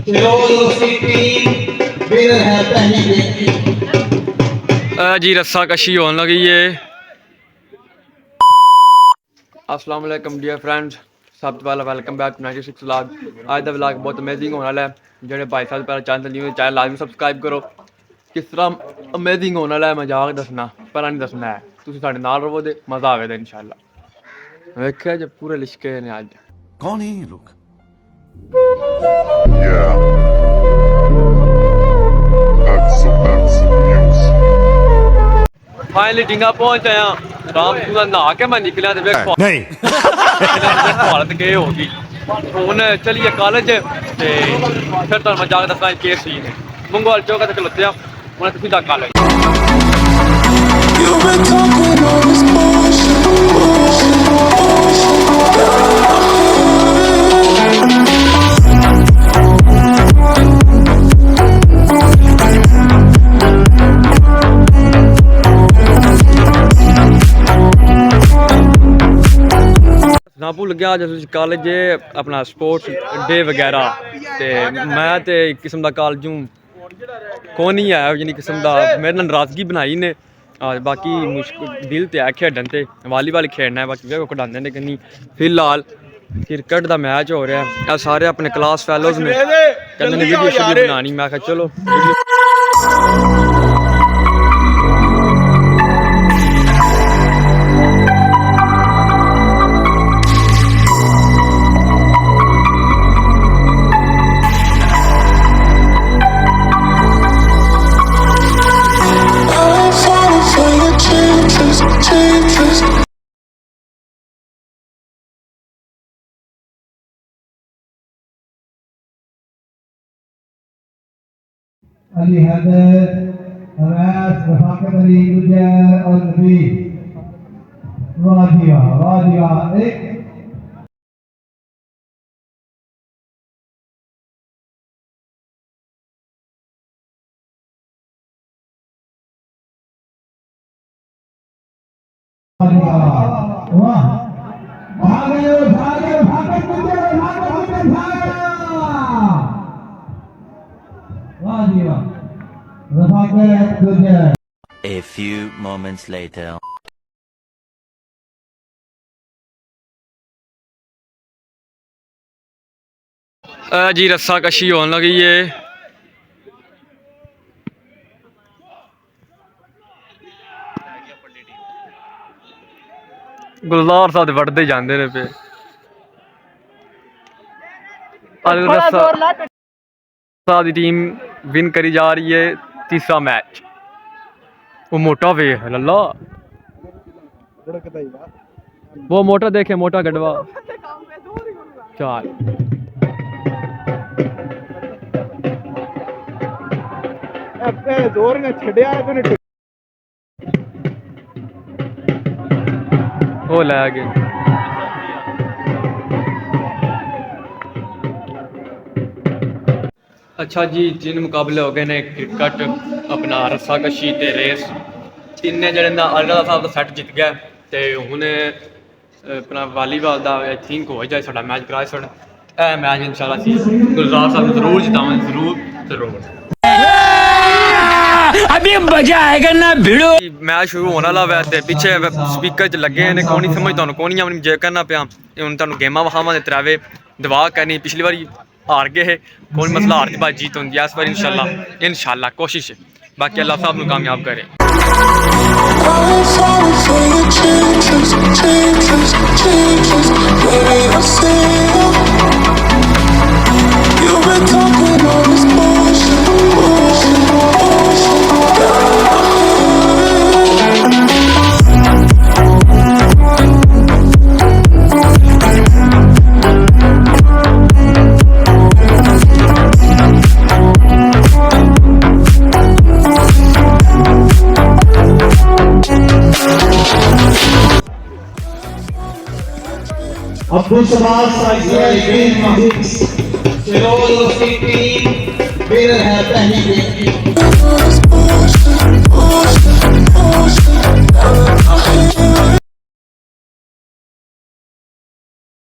जी रस्सा कशी होने लगी है। अस्सलाम वालेकुम डियर फ्रेंड्स, सब तो पहले वेलकम बैक टू 96 व्लॉग। आज का व्लॉग बहुत अमेजिंग होने वाला है। जो भाई साहब पहले चैनल न्यू चैनल लाजमी सब्सक्राइब करो। किस तरह अमेजिंग होने वाला है मजाक दसना पर नहीं दसना है, तुम साढ़े नाल रहो तो मज़ा आएगा इंशाल्लाह। वेख्या जब पूरे लिशके ने आज कौन है ये लोग? फाइनली डिंगा पहुंच आया। राम तू नहा के मैं निकलिया तो वेख नहीं हालत के होगी। हुन चलिए कॉलेज ते फिर तुहानू मैं जाके दसना केस सीन है। मंगवाल चौक ते खलोते मैं तुसीं दा कॉलेज। ना भुल गया अज कॉलेज अपना स्पोर्ट्स डे वगैरह ते मैं ते एक किस्म का कॉलेजों कौन नहीं आया यानी किस्म का मेरे नाराजगी बनाई ने। बाकी मुश्किल दिल ते है खेडन ते वालीबॉल खेलना है बाकी वे खिडांदे ने कि फिलहाल क्रिकेट का मैच हो रहा है। सारे अपने क्लास फैलोज ने कहते वीडियो शीडियो बनानी। मैं कहा चलो अली हैदर, अवैस, रफाकत अली, गुजर और नबी। वाह जी वाह, वाह जी वाह। एक वाह भागे भागे भागे गुजर भागे गुजर भागा। वाह जी वाह, रफाकत गुजर। A few moments later. जी रस्सा कशी होने लगी है। गुलजार साहब वड़ते जाते ने पे साहब की टीम विन करी जा रही है तीसरा मैच। वो मोटा वे लल्ला वो मोटा देखे मोटा गडवा चाल जोर ने छड़िया वो लै गए। अच्छा जी तीन मुकाबले हो गए ने क्रिकेट अपना रस्सा कशी ते रेस तिने जने दा अलग साहब का सैट जित गया ते हुन अपना वालीबॉल का आई थिंक हो जाए साडा मैच कराए सन। ए मैच इंशाल्लाह सी गुलजार साहब जरूर जितावें जरूर जरूर। अभी मजा आएगा ना भिड़ो। मैच शुरू होने वाला वै ते पिछे स्पीकर च लगे ने कौन समझ तुहानू कौन जे करना पिया हुन तुहानू गेमां वखावां दे त्रैवे दवा करनी। पिछली बारी हार गए है कौन मसला हार के बाद जीत होंगी इस बार इंशाल्लाह इंशाल्लाह कोशिश है। बाकी अल्लाह साहब नू कामयाब करे। अब्दुल शबाज उसकी टीम विनर है पहली गेम की।